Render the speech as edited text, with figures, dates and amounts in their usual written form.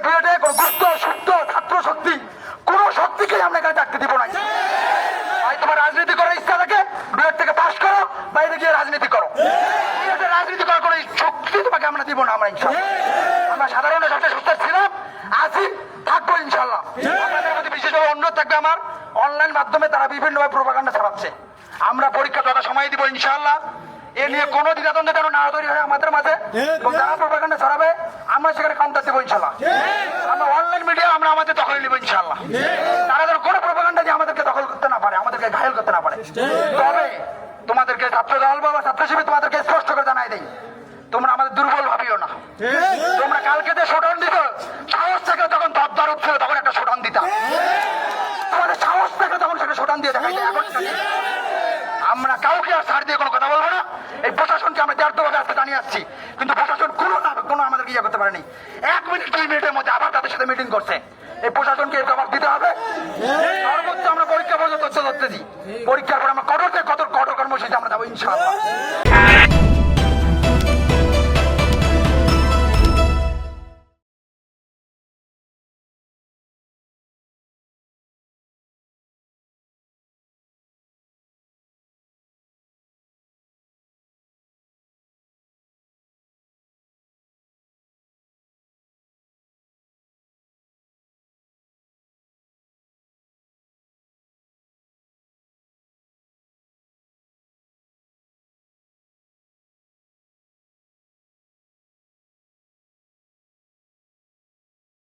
ডুয়েটে কোনো গুপ্ত সুপ্ত ছাত্র শক্তি কোনো শক্তিকেই আমরা এখানে থাকতে দিব না। ভাই তোমার রাজনীতি করার ইচ্ছা থাকে ডুয়েট থেকে পাশ করো, বাইরে গিয়ে রাজনীতি করো। রাজনীতি করার কোনো শক্তি তোমাকে আমরা দিব না। আমরা ইনশাল্লাহ আমরা সাধারণ সবচেয়ে সুস্থ ছিলাম, আছি, থাকবো ইনশাল্লাহ। আপনাদের প্রতি বিশেষভাবে অনুরোধ থাকবে আমার, অনলাইন মাধ্যমে তারা বিভিন্নভাবে প্রোপাগান্ডা ছড়াচ্ছে। আমরা পরীক্ষা যথা সময় দিব ইনশাল্লাহ। এ নিয়ে কোনো দ্বিধাদ্বন্দ্ব যেন না তৈরি হয় আমাদের মাঝে। যারা প্রোপাগান্ডা ছড়াবে আমরা সেখানে কাউন্টার দেবো ইনশাল্লাহ। আমরা অনলাইন মিডিয়া আমরা আমাদের দখলে নিব ইনশাল্লাহ। তারা যেন কোনো প্রোপাগান্ডা দিয়ে আমাদেরকে দখল করতে না পারে, আমাদেরকে ঘায়ল করতে না পারে। তবে তোমাদেরকে ছাত্র দল বা ছাত্র শিবির তোমাদেরকে স্পষ্ট করে জানাই দেই, তোমরা আমাদের দুর্বল ভাবিও না। তোমরা কালকে যে শোডাউন দিত, সাহস থেকে তখন দরদার উঠছিল, তখন একটা শোডাউন দিতাম। তোমাদের সাহস থেকে তখন সেটা শোডাউন দিয়ে দেখাই যায়। এখন আমরা কাউকে আর ছাড় দিয়ে কোনো কথা বলবো না। এই প্রশাসনকে আমরা ব্যর্থভাবে আজকে জানিয়ে আসছি, কিন্তু প্রশাসন কোনো আমাদেরকে ইয়ে করতে পারেনি। 1 মিনিট 2 মিনিটের মধ্যে আবার তাদের সাথে মিটিং করছে। এই প্রশাসনকে এর জবাব দিতে হবে। সর্বোচ্চ আমরা পরীক্ষা পর্যন্ত তথ্য ধরতেছি। পরীক্ষার পর আমরা কঠোর কর্মসূচি আমরা যাবো ইনশাআল্লাহ।